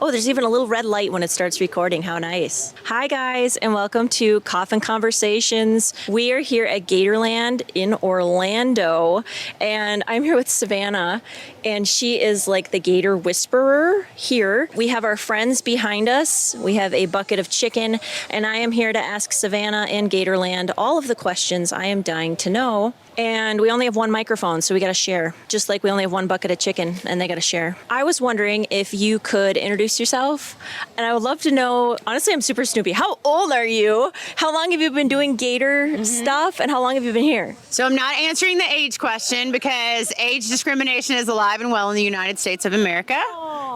Oh, there's even a little red light when it starts recording. How nice. Hi, guys, and welcome to Coffin Conversations. We are here at Gatorland in Orlando, and I'm here with Savannah, and she is like the Gator Whisperer here. We have our friends behind us. We have a bucket of chicken, and I am here to ask Savannah and Gatorland all of the questions I am dying to know. And we only have one microphone, so we got to share. Just like we only have one bucket of chicken, and they got to share. I was wondering if you could introduce yourself, and I would love to know, honestly, I'm super snoopy. How old are you? How long have you been doing Gator stuff, and how long have you been here? So I'm not answering the age question because age discrimination is alive and well in the United States of America.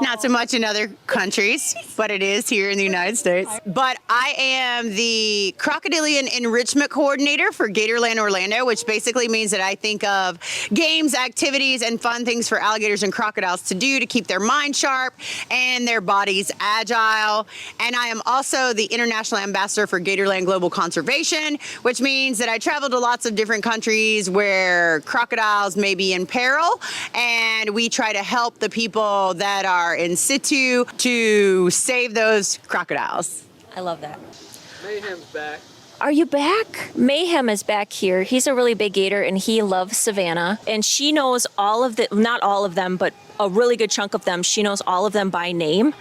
Not so much in other countries, but it is here in the United States. But I am the Crocodilian Enrichment Coordinator for Gatorland Orlando, which basically means that I think of games, activities, and fun things for alligators and crocodiles to do to keep their mind sharp and their bodies agile. And I am also the International Ambassador for Gatorland Global Conservation, which means that I travel to lots of different countries where crocodiles may be in peril, and we try to help the people that are in situ to save those crocodiles. I love that. Mayhem's back. Are you back? Mayhem is back here. He's a really big gator, and he loves Savannah. And she knows all of the, not all of them, but a really good chunk of them. She knows all of them by name,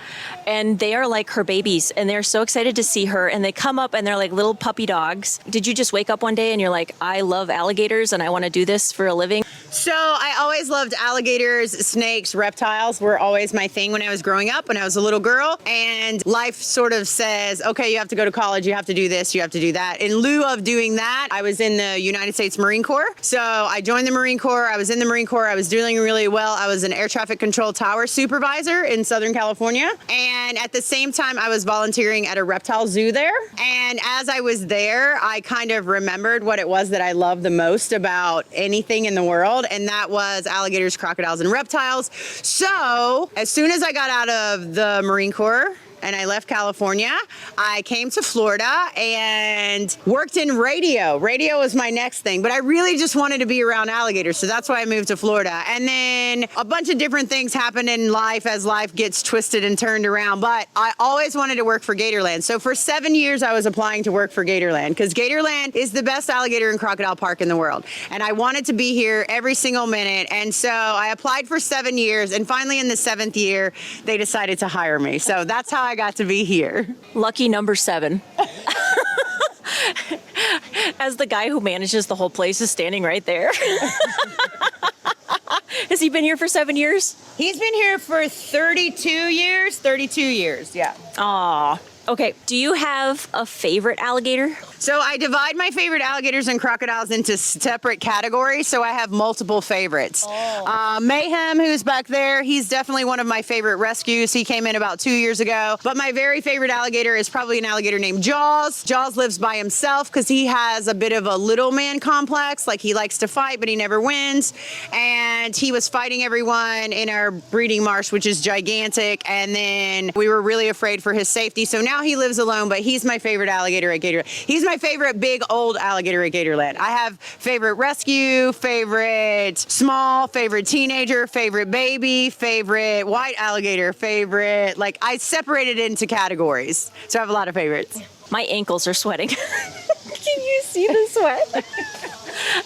and they are like her babies, and they're so excited to see her, and they come up and they're like little puppy dogs. Did you just wake up one day and you're like, I love alligators and I want to do this for a living? So I always loved alligators, snakes, reptiles were always my thing when I was growing up, when I was a little girl. And life sort of says, okay, you have to go to college, you have to do this, you have to do that. In lieu of doing that, I was in the United States Marine Corps. So I joined the Marine Corps. I was in the Marine Corps. I was doing really well. I was an air traffic control tower supervisor in Southern California. And at the same time, I was volunteering at a reptile zoo there. And as I was there, I kind of remembered what it was that I loved the most about anything in the world. And that was alligators, crocodiles, and reptiles. So as soon as I got out of the Marine Corps and I left California, I came to Florida and worked in radio. Radio was my next thing, but I really just wanted to be around alligators, so that's why I moved to Florida. And then a bunch of different things happened in life as life gets twisted and turned around, but I always wanted to work for Gatorland. So for 7 years, I was applying to work for Gatorland because Gatorland is the best alligator and crocodile park in the world. And I wanted to be here every single minute. And so I applied for 7 years, and finally in the 7th year, they decided to hire me. So that's how I got to be here. Lucky number 7. As the guy who manages the whole place is standing right there. Has he been here for 7 years? He's been here for 32 years. 32 years, yeah. Aw. Okay, do you have a favorite alligator? So I divide my favorite alligators and crocodiles into separate categories, so I have multiple favorites. Mayhem, who's back there, he's definitely one of my favorite rescues. He came in about 2 years ago. But my very favorite alligator is probably an alligator named Jaws. Jaws lives by himself because he has a bit of a little man complex. Like, he likes to fight, but he never wins. And he was fighting everyone in our breeding marsh, which is gigantic. And then we were really afraid for his safety. So now he lives alone, but he's my favorite alligator at Gatorland. He's my favorite big old alligator at Gatorland. I have favorite rescue, favorite small, favorite teenager, favorite baby, favorite white alligator, favorite, like, I separated it into categories. So I have a lot of favorites. My ankles are sweating. Can you see the sweat?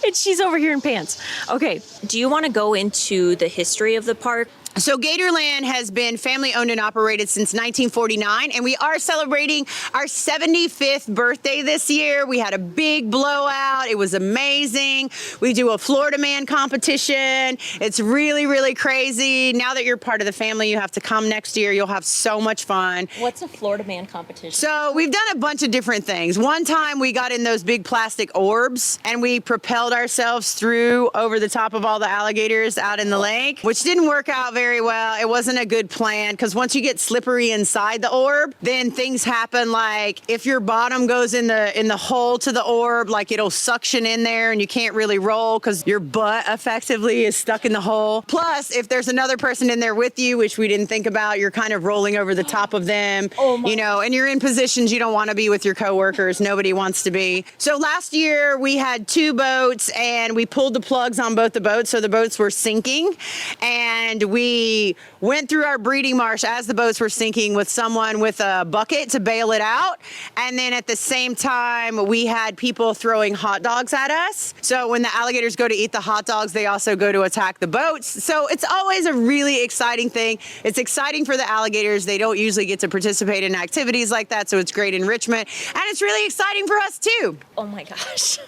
And she's over here in pants. Okay, do you want to go into the history of the park? So Gatorland has been family owned and operated since 1949, and we are celebrating our 75th birthday this year. We had a big blowout. It was amazing. We do a Florida Man competition. It's really, really crazy. Now that you're part of the family, you have to come next year. You'll have so much fun. What's a Florida Man competition? So we've done a bunch of different things. One time we got in those big plastic orbs and we propelled ourselves through over the top of all the alligators out in the lake, which didn't work out very well. It wasn't a good plan because once you get slippery inside the orb, then things happen, like if your bottom goes in the hole to the orb, like it'll suction in there and you can't really roll because your butt effectively is stuck in the hole. Plus, if there's another person in there with you, which we didn't think about, you're kind of rolling over the top of them, you know, and you're in positions you don't want to be with your coworkers. Nobody wants to be. So last year we had 2 boats and we pulled the plugs on both the boats, so the boats were sinking, and we we went through our breeding marsh as the boats were sinking with someone with a bucket to bail it out. And then at the same time, we had people throwing hot dogs at us. So when the alligators go to eat the hot dogs, they also go to attack the boats. So it's always a really exciting thing. It's exciting for the alligators. They don't usually get to participate in activities like that, so it's great enrichment. And it's really exciting for us too. Oh my gosh.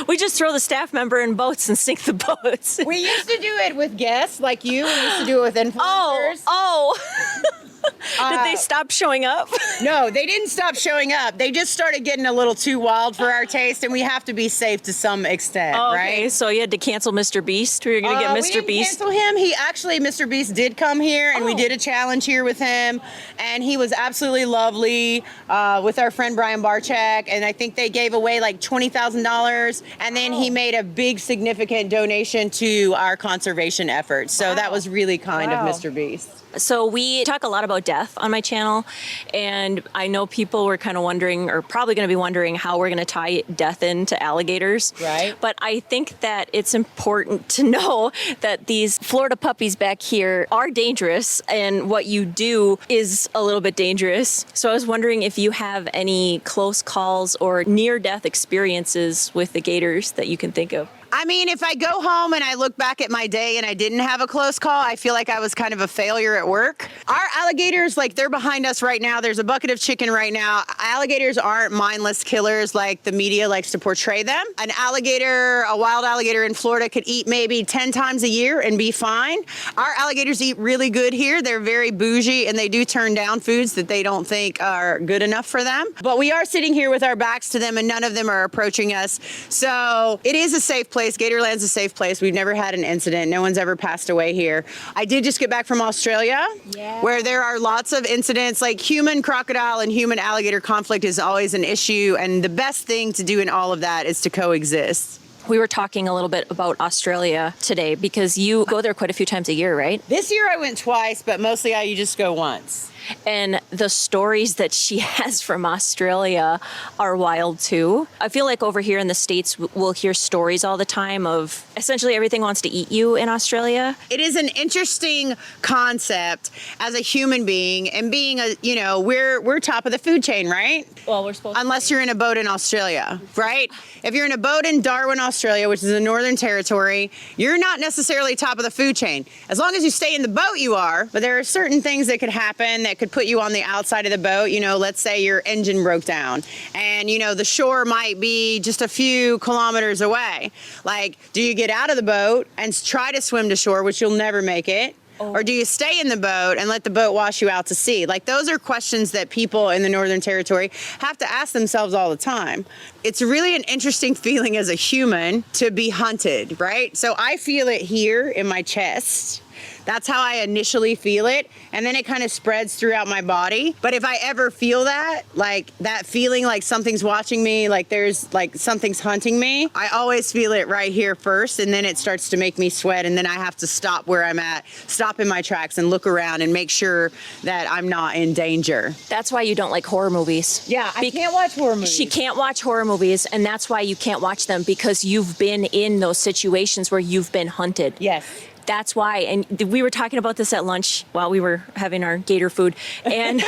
We just throw the staff member in boats and sink the boats. We used to do it with guests like you. We used to do it with influencers. Oh. Did they stop showing up? No, they didn't stop showing up. They just started getting a little too wild for our taste, and we have to be safe to some extent, Okay, right? so you had to cancel Mr. Beast? We were going to get We Mr. didn't Beast? cancel him. Mr. Beast did come here, and we did a challenge here with him, and he was absolutely lovely with our friend Brian Barchak, and I think they gave away like $20,000, and then he made a big significant donation to our conservation efforts. So that was really kind of Mr. Beast. So we talk a lot about death on my channel, and I know people were kind of wondering, or probably going to be wondering, how we're going to tie death into alligators. Right. But I think that it's important to know that these Florida puppies back here are dangerous, and what you do is a little bit dangerous. So I was wondering if you have any close calls or near-death experiences with the gators that you can think of. I mean, if I go home and I look back at my day and I didn't have a close call, I feel like I was kind of a failure at work. Our alligators, like, they're behind us right now. There's a bucket of chicken right now. Alligators aren't mindless killers like the media likes to portray them. An alligator, a wild alligator in Florida, could eat maybe 10 times a year and be fine. Our alligators eat really good here. They're very bougie, and they do turn down foods that they don't think are good enough for them. But we are sitting here with our backs to them, and none of them are approaching us. So it is a safe place. Gatorland's a safe place. We've never had an incident. No one's ever passed away here. I did just get back from Australia, where there are lots of incidents. Like, human crocodile and human alligator conflict is always an issue, and the best thing to do in all of that is to coexist. We were talking a little bit about Australia today because you go there quite a few times a year, right? This year I went twice, but mostly you just go once. And the stories that she has from Australia are wild too. I feel like over here in the States, we'll hear stories all the time of essentially everything wants to eat you in Australia. It is an interesting concept as a human being, and being we're top of the food chain, right? Well, we're supposed Unless you're in a boat in Australia, right? If you're in a boat in Darwin, Australia, which is the Northern Territory, you're not necessarily top of the food chain. As long as you stay in the boat, you are. But there are certain things that could happen that could put you on the outside of the boat. Let's say your engine broke down, and the shore might be just a few kilometers away. Like, do you get out of the boat and try to swim to shore, which you'll never make it? Or do you stay in the boat and let the boat wash you out to sea? Like, those are questions that people in the Northern Territory have to ask themselves all the time. It's really an interesting feeling as a human to be hunted, right? So I feel it here in my chest. That's how I initially feel it, and then it kind of spreads throughout my body. But if I ever feel that, like that feeling like something's watching me, like there's like something's hunting me, I always feel it right here first, and then it starts to make me sweat, and then I have to stop where I'm at, stop in my tracks and look around and make sure that I'm not in danger. That's why you don't like horror movies. Yeah, I can't watch horror movies. She can't watch horror movies, and that's why you can't watch them, because you've been in those situations where you've been hunted. Yes. That's why, and we were talking about this at lunch while we were having our gator food, and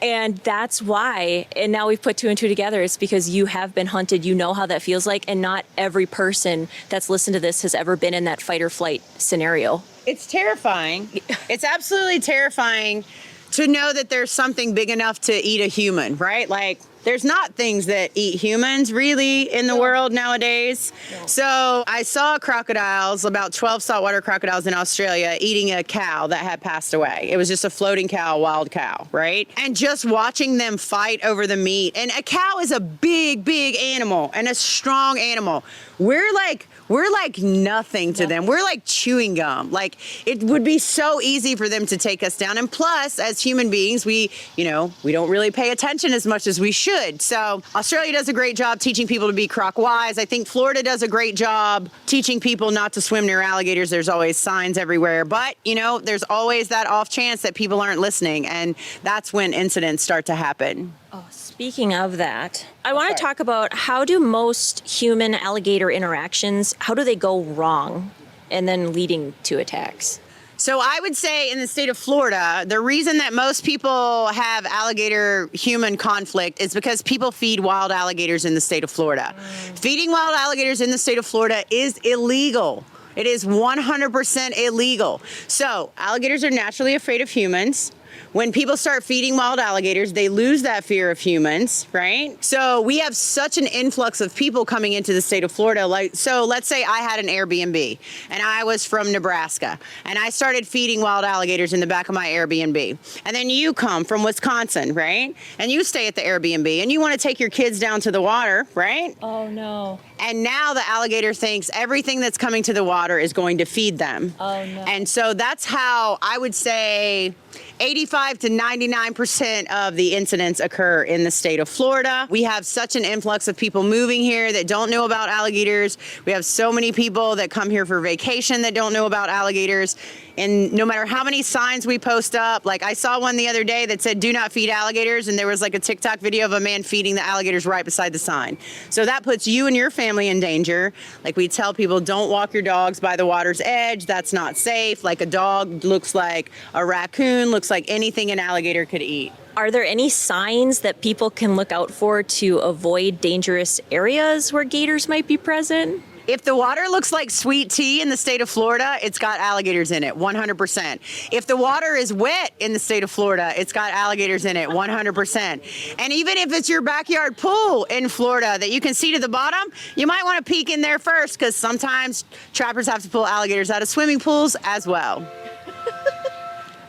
and that's why. And now we've put two and two together. It's because you have been hunted. You know how that feels like, and not every person that's listened to this has ever been in that fight or flight scenario. It's terrifying. It's absolutely terrifying to know that there's something big enough to eat a human, right? Like, there's not things that eat humans really in the world nowadays. So I saw crocodiles, about 12 saltwater crocodiles in Australia, eating a cow that had passed away. It was just a floating cow, wild cow, right? And just watching them fight over the meat. And a cow is a big, big animal and a strong animal. We're like nothing to them. We're like chewing gum. Like, it would be so easy for them to take us down. And plus, as human beings, we don't really pay attention as much as we should. So Australia does a great job teaching people to be croc wise. I think Florida does a great job teaching people not to swim near alligators. There's always signs everywhere. But, there's always that off chance that people aren't listening. And that's when incidents start to happen. Oh, speaking of that, I want to talk about, how do most human alligator interactions, how do they go wrong and then leading to attacks? So I would say in the state of Florida, the reason that most people have alligator human conflict is because people feed wild alligators in the state of Florida. Feeding wild alligators in the state of Florida is illegal. It is 100% illegal. So alligators are naturally afraid of humans. When people start feeding wild alligators, they lose that fear of humans, right? So we have such an influx of people coming into the state of Florida. So let's say I had an Airbnb and I was from Nebraska and I started feeding wild alligators in the back of my Airbnb. And then you come from Wisconsin, right? And you stay at the Airbnb and you want to take your kids down to the water, right? Oh, no. And now the alligator thinks everything that's coming to the water is going to feed them. Oh, no. And so that's how I would say 85 to 99% of the incidents occur in the state of Florida. We have such an influx of people moving here that don't know about alligators. We have so many people that come here for vacation that don't know about alligators. And no matter how many signs we post up, like I saw one the other day that said, do not feed alligators. And there was like a TikTok video of a man feeding the alligators right beside the sign. So that puts you and your family in danger. Like we tell people, don't walk your dogs by the water's edge. That's not safe. Like a dog looks like a raccoon, looks like anything an alligator could eat. Are there any signs that people can look out for to avoid dangerous areas where gators might be present? If the water looks like sweet tea in the state of Florida, it's got alligators in it, 100%. If the water is wet in the state of Florida, it's got alligators in it, 100%. And even if it's your backyard pool in Florida that you can see to the bottom, you might want to peek in there first because sometimes trappers have to pull alligators out of swimming pools as well.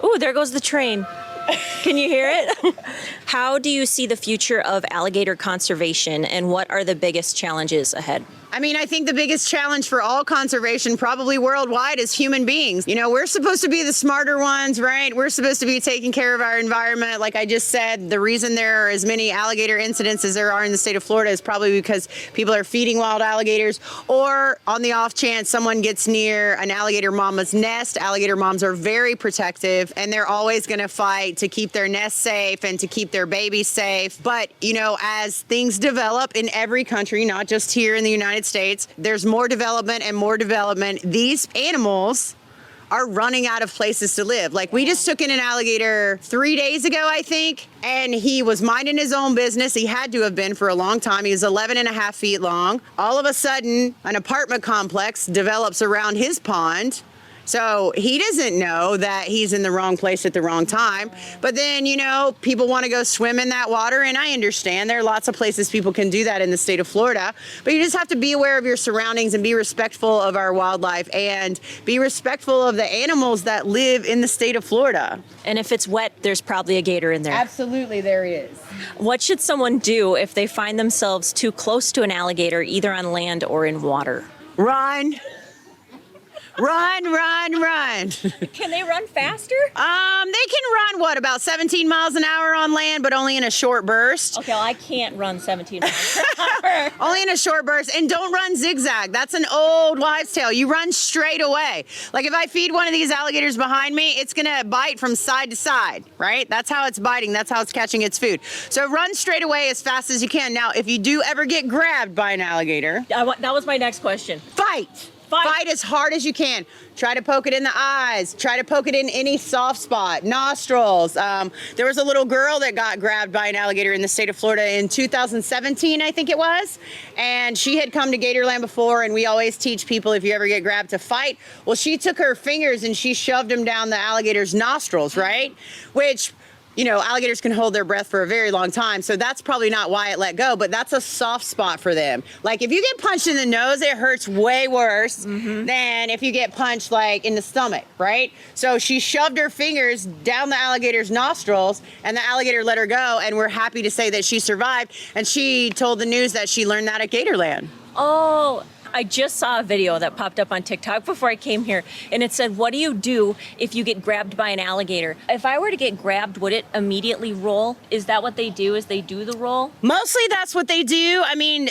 Ooh, there goes the train. Can you hear it? How do you see the future of alligator conservation and what are the biggest challenges ahead? I mean, I think the biggest challenge for all conservation, probably worldwide, is human beings. You know, we're supposed to be the smarter ones, right? We're supposed to be taking care of our environment. Like I just said, the reason there are as many alligator incidents as there are in the state of Florida is probably because people are feeding wild alligators, or on the off chance someone gets near an alligator mama's nest. Alligator moms are very protective and they're always going to fight to keep their nest safe and to keep their babies safe. But, you know, as things develop in every country, not just here in the United States, there's more development and more development. These animals are running out of places to live. Like we just took in an alligator 3 days ago, I think, and he was minding his own business. He had to have been for a long time. He was 11 and a half feet long. All of a sudden, an apartment complex develops around his pond. So he doesn't know that he's in the wrong place at the wrong time. But then, you know, people want to go swim in that water, and I understand there are lots of places people can do that in the state of Florida. But you just have to be aware of your surroundings and be respectful of our wildlife and be respectful of the animals that live in the state of Florida. And if it's wet, there's probably a gator in there. Absolutely, there is. What should someone do if they find themselves too close to an alligator, either on land or in water? Run. Run, run, run. Can they run faster? They can run, about 17 miles an hour on land, but only in a short burst. Okay, well, I can't run 17 miles per hour. Only in a short burst. And don't run zigzag. That's an old wives' tale. You run straight away. Like if I feed one of these alligators behind me, it's going to bite from side to side, right? That's how it's biting. That's how it's catching its food. So run straight away as fast as you can. Now, if you do ever get grabbed by an alligator, that was my next question. fight. Fight as hard as you can. Try to poke it in the eyes. Try to poke it in any soft spot, nostrils. There was a little girl that got grabbed by an alligator in the state of Florida in 2017, I think it was. And she had come to Gatorland before, and we always teach people if you ever get grabbed to fight. Well, she took her fingers and she shoved them down the alligator's nostrils, right? Which, you know, alligators can hold their breath for a very long time, so that's probably not why it let go, but that's a soft spot for them. Like if you get punched in the nose, it hurts way worse than if you get punched like in the stomach, right? So she shoved her fingers down the alligator's nostrils and the alligator let her go, and we're happy to say that she survived, and she told the news that she learned that at Gatorland. Oh, I just saw a video that popped up on TikTok before I came here, and it said, what do you do if you get grabbed by an alligator? If I were to get grabbed, would it immediately roll? Is that what they do, is they do the roll? Mostly that's what they do. I mean,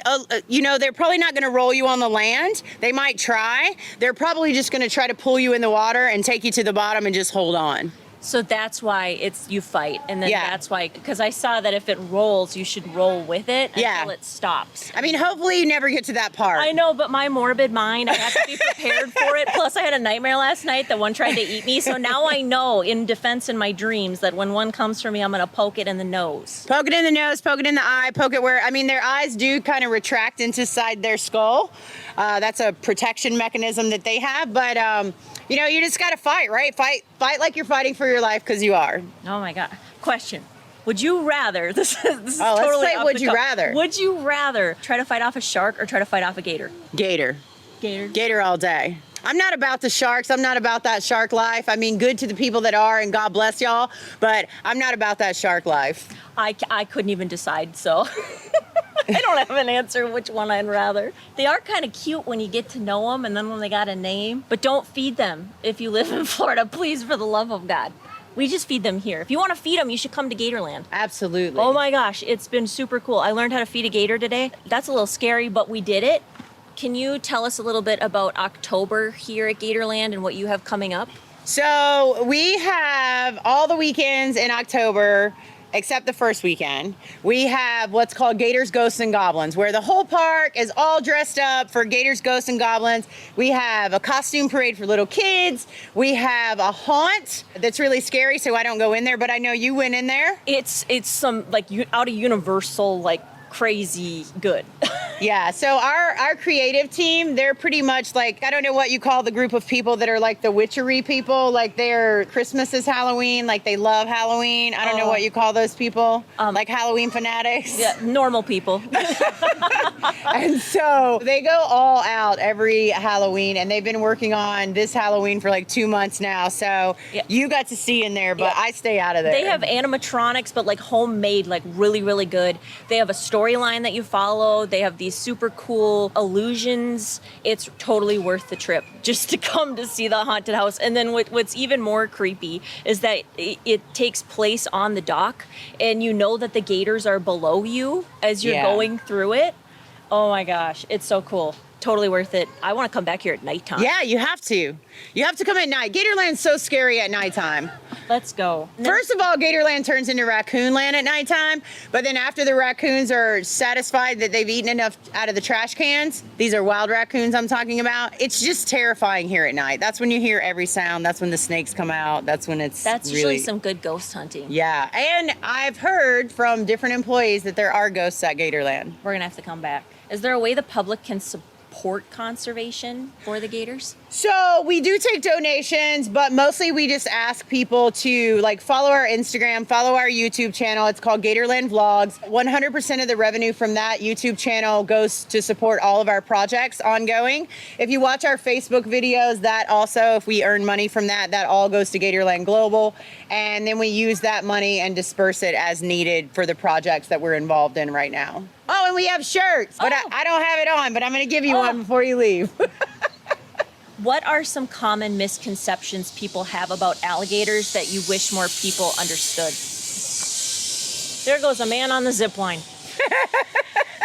you know, they're probably not going to roll you on the land. They might try. They're probably just going to try to pull you in the water and take you to the bottom and just hold on. So that's why it's you fight, and then Yeah. that's why, because I saw that if it rolls, you should roll with it until it stops. I mean, hopefully you never get to that part. I know, but my morbid mind, I have to be prepared for it. Plus, I had a nightmare last night that one tried to eat me. So now I know, in defense in my dreams, that when one comes for me, I'm going to poke it in the nose. Poke it in the nose, poke it in the eye, poke it where, I mean, their eyes do kind of retract inside their skull. That's a protection mechanism that they have. But, you know, you just got to fight, right? Fight like you're fighting for your life, because you are. Oh, my God. Question. Would you rather, this is Oh, let's totally play off would the you cuff. rather. Would you rather try to fight off a shark or try to fight off a gator? Gator. Gator. Gator all day. I'm not about the sharks. I'm not about that shark life. I mean, good to the people that are, and God bless y'all, but I'm not about that shark life. I couldn't even decide, so I don't have an answer which one I'd rather. They are kind of cute when you get to know them, and then when they got a name. But don't feed them if you live in Florida, please, for the love of God. We just feed them here. If you want to feed them, you should come to Gatorland. Absolutely. Oh my gosh, it's been super cool. I learned how to feed a gator today. That's a little scary, but we did it. Can you tell us a little bit about October here at Gatorland and what you have coming up? So we have all the weekends in October, except the first weekend. We have what's called Gators, Ghosts, and Goblins, where the whole park is all dressed up for Gators, Ghosts, and Goblins. We have a costume parade for little kids. We have a haunt that's really scary, so I don't go in there, but I know you went in there. It's some like out of Universal, like crazy good. Yeah, so our creative team, they're pretty much like, I don't know what you call the group of people that are like the witchery people, like their Christmas is Halloween, like they love Halloween. I don't know what you call those people, like Halloween fanatics. Yeah, normal people. And so they go all out every Halloween, and they've been working on this Halloween for like 2 months now. So you got to see in there, but I stay out of there. They have animatronics, but like homemade, like really, really good. They have a storyline that you follow. They have these super cool illusions. It's totally worth the trip just to come to see the haunted house. And then what's even more creepy is that it takes place on the dock, and you know that the gators are below you as you're going through it. Oh my gosh, it's so cool. Totally worth it. I want to come back here at nighttime. Yeah, you have to. You have to come at night. Gatorland's so scary at nighttime. Let's go. First of all, Gatorland turns into Raccoon Land at nighttime, but then after the raccoons are satisfied that they've eaten enough out of the trash cans, these are wild raccoons I'm talking about, it's just terrifying here at night. That's when you hear every sound. That's when the snakes come out. That's when it's That's really... usually some good ghost hunting. Yeah, and I've heard from different employees that there are ghosts at Gatorland. We're going to have to come back. Is there a way the public can support conservation for the gators? So we do take donations, but mostly we just ask people to like follow our Instagram, follow our YouTube channel. It's called Gatorland Vlogs. 100% of the revenue from that YouTube channel goes to support all of our projects ongoing. If you watch our Facebook videos, that also, if we earn money from that, that all goes to Gatorland Global. And then we use that money and disperse it as needed for the projects that we're involved in right now. Oh, and we have shirts, but I don't have it on, but I'm going to give you one before you leave. What are some common misconceptions people have about alligators that you wish more people understood? There goes a man on the zip line.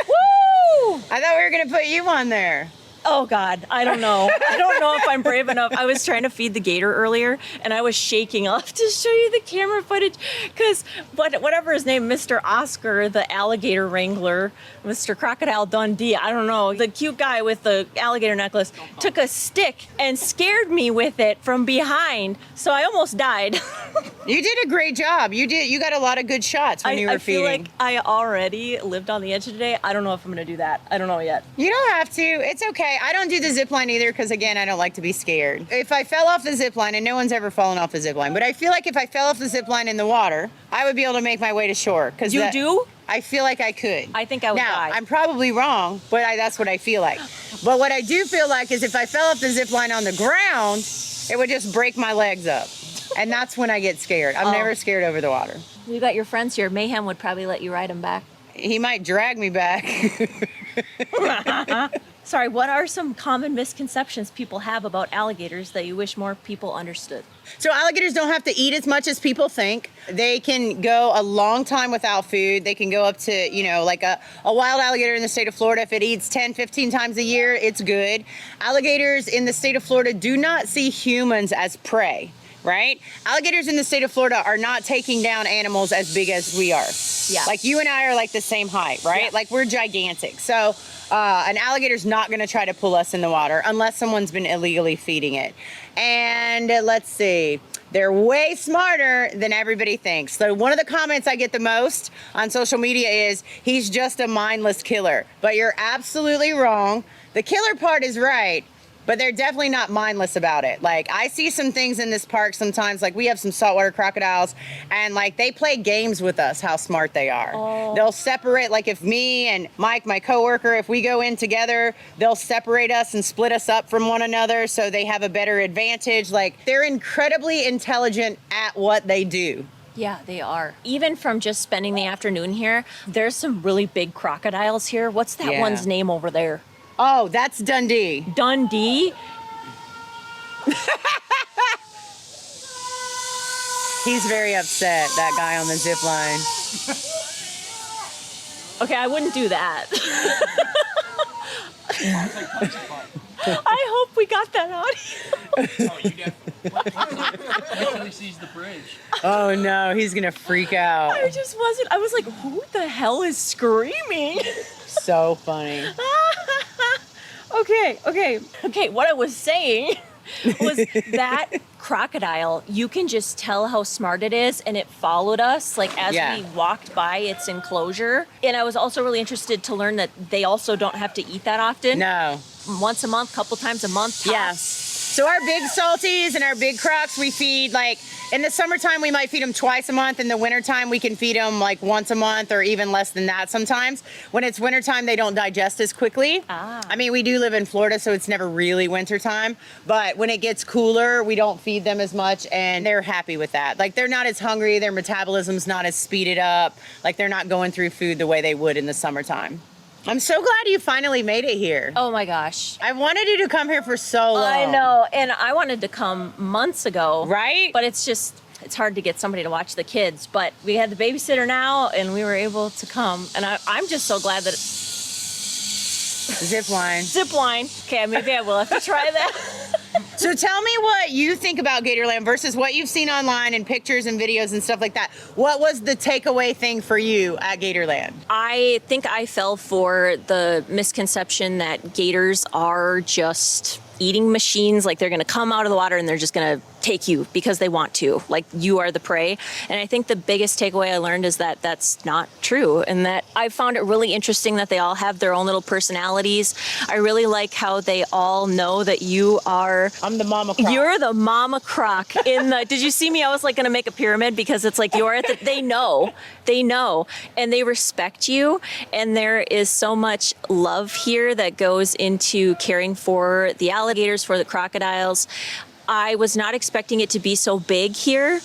Woo! I thought we were going to put you on there. Oh God, I don't know. I don't know if I'm brave enough. I was trying to feed the gator earlier, and I was shaking off to show you the camera footage because whatever his name, Mr. Oscar, the alligator wrangler, Mr. Crocodile Dundee, I don't know, the cute guy with the alligator necklace, took a stick and scared me with it from behind, so I almost died. You did a great job. You got a lot of good shots when you were feeding. I feel like I already lived on the edge today. I don't know if I'm going to do that. I don't know yet. You don't have to. It's okay. I don't do the zip line either because, again, I don't like to be scared. If I fell off the zip line, and no one's ever fallen off the zip line, but I feel like if I fell off the zip line in the water, I would be able to make my way to shore. You do? I feel like I could. I think I would die. I'm probably wrong, but that's what I feel like. But what I do feel like is if I fell off the zip line on the ground, it would just break my legs up. And that's when I get scared. I'm never scared over the water. You got your friends here. Mayhem would probably let you ride him back. He might drag me back. Sorry, what are some common misconceptions people have about alligators that you wish more people understood? So alligators don't have to eat as much as people think. They can go a long time without food. They can go up to, like a wild alligator in the state of Florida, if it eats 10, 15 times a year, it's good. Alligators in the state of Florida do not see humans as prey. right? Alligators in the state of Florida are not taking down animals as big as we are. Yeah. Like you and I are like the same height, right? Yeah. Like we're gigantic. So an alligator's not going to try to pull us in the water unless someone's been illegally feeding it. And let's see. They're way smarter than everybody thinks. So one of the comments I get the most on social media is, he's just a mindless killer. But you're absolutely wrong. The killer part is right, but they're definitely not mindless about it. Like, I see some things in this park sometimes, like we have some saltwater crocodiles, and like they play games with us, how smart they are. Oh. They'll separate, like if me and Mike, my coworker, if we go in together, they'll separate us and split us up from one another so they have a better advantage. Like, they're incredibly intelligent at what they do. Yeah, they are. Even from just spending the afternoon here, there's some really big crocodiles here. What's that Yeah. one's name over there? Oh, that's Dundee. Dundee? He's very upset, that guy on the zip line. Okay, I wouldn't do that. I hope we got that audio. Oh, you definitely sees the bridge. Oh no, he's gonna freak out. I just wasn't. I was like, who the hell is screaming? So funny. Okay. What I was saying was that crocodile, you can just tell how smart it is, and it followed us like as Yeah. we walked by its enclosure. And I was also really interested to learn that they also don't have to eat that often. No. Once a month, couple times a month. Tops. Yes. So our big salties and our big crocs, we feed like, in the summertime, we might feed them twice a month. In the wintertime, we can feed them like once a month or even less than that sometimes. When it's wintertime, they don't digest as quickly. I mean, we do live in Florida, so it's never really wintertime. But when it gets cooler, we don't feed them as much, and they're happy with that. Like, they're not as hungry. Their metabolism's not as speeded up. Like, they're not going through food the way they would in the summertime. I'm so glad you finally made it here. Oh my gosh. I wanted you to come here for so long. I know. And I wanted to come months ago. Right? But it's hard to get somebody to watch the kids. But we had the babysitter now, and we were able to come. And I'm just so glad that Zip line. zip line. Okay, maybe I will have to try that. So tell me what you think about Gatorland versus what you've seen online and pictures and videos and stuff like that. What was the takeaway thing for you at Gatorland? I think I fell for the misconception that gators are just eating machines, like they're going to come out of the water and they're just going to take you because they want to, like you are the prey. And I think the biggest takeaway I learned is that that's not true, and that I found it really interesting that they all have their own little personalities. I really like how they all know that you are I'm the mama croc. You're the mama croc in the. Did you see me? I was like going to make a pyramid because it's like you're at the. They know, and they respect you. And there is so much love here that goes into caring for the alligators, for the crocodiles. I was not expecting it to be so big here.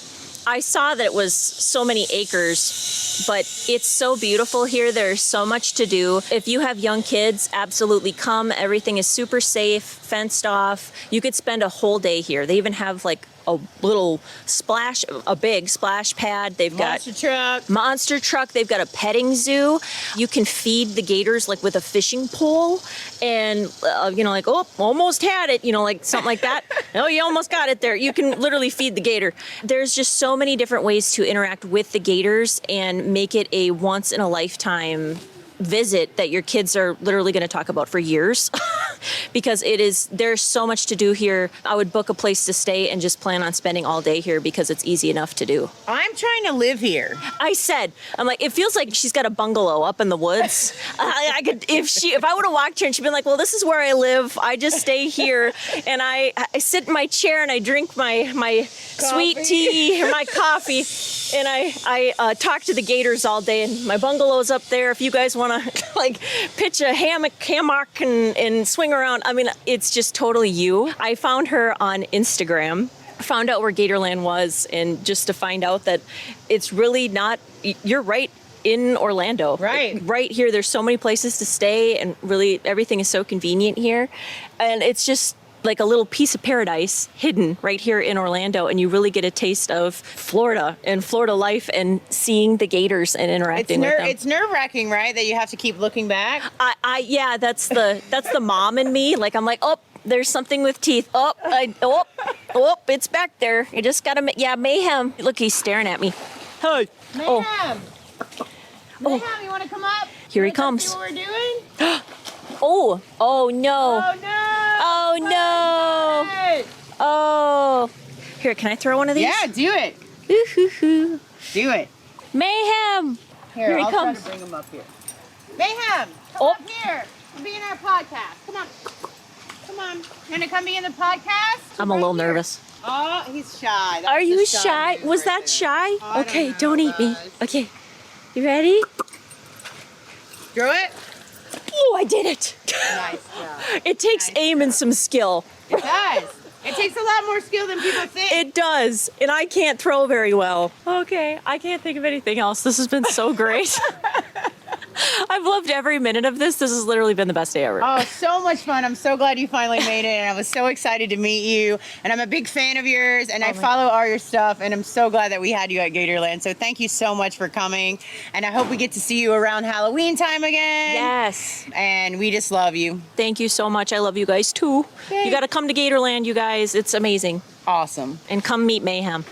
I saw that it was so many acres, but it's so beautiful here. There's so much to do. If you have young kids, absolutely come. Everything is super safe, fenced off. You could spend a whole day here. They even have like a little splash, a big splash pad. They've got monster truck. They've got a petting zoo. You can feed the gators like with a fishing pole, and like, oh, almost had it, like something like that. Oh, you almost got it there. You can literally feed the gator. There's just so many different ways to interact with the gators and make it a once in a lifetime visit that your kids are literally going to talk about for years because there's so much to do here. I would book a place to stay and just plan on spending all day here because it's easy enough to do. I'm trying to live here. I'm like, it feels like she's got a bungalow up in the woods. I could, if I would have walked here and she'd been like, well, this is where I live. I just stay here and I sit in my chair and I drink my sweet tea or my coffee and I talk to the gators all day, and my bungalow's up there. If you guys want to like pitch a hammock and swing around. I mean, it's just totally you. I found her on Instagram, found out where Gatorland was, and just to find out that it's really not, you're right in Orlando. Right here. There's so many places to stay, and really everything is so convenient here. And it's just like a little piece of paradise hidden right here in Orlando, and you really get a taste of Florida and Florida life and seeing the gators and interacting with them. It's nerve-wracking, right? That you have to keep looking back. Yeah, that's the mom in me. Like, I'm like, oh, there's something with teeth. Oh, it's back there. You just gotta, yeah, Mayhem. Look, he's staring at me. Hey. Oh, Mayhem! Mayhem, you want to come up? Here he You wanna comes. See what we're doing? oh no. Oh no! Oh no. Hey! Oh. Here, can I throw one of these? Yeah, do it. Ooh-hoo-hoo. Do it. Mayhem. Here he I'll comes. try to bring him up here. Mayhem, come Oh. up here. Come be in our podcast. Come on. Come on. You want to come be in the podcast? I'm a Right little here. nervous. Oh, he's shy. That's Are the you shy? dude Was right that there. shy? I don't Okay, know, don't eat me. guys. Okay. You ready? Throw it. Oh, I did it. Nice job. It takes Nice aim and some skill. It does. It takes a lot more skill than people think. It does. And I can't throw very well. Okay, I can't think of anything else. This has been so great. I've loved every minute of this. This has literally been the best day ever. Oh, so much fun. I'm so glad you finally made it. And I was so excited to meet you. And I'm a big fan of yours. And I follow all your stuff. And I'm so glad that we had you at Gatorland. So thank you so much for coming. And I hope we get to see you around Halloween time again. Yes. And we just love you. Thank you so much. I love you guys too. Yay. You got to come to Gatorland, you guys. It's amazing. Awesome. And come meet Mayhem.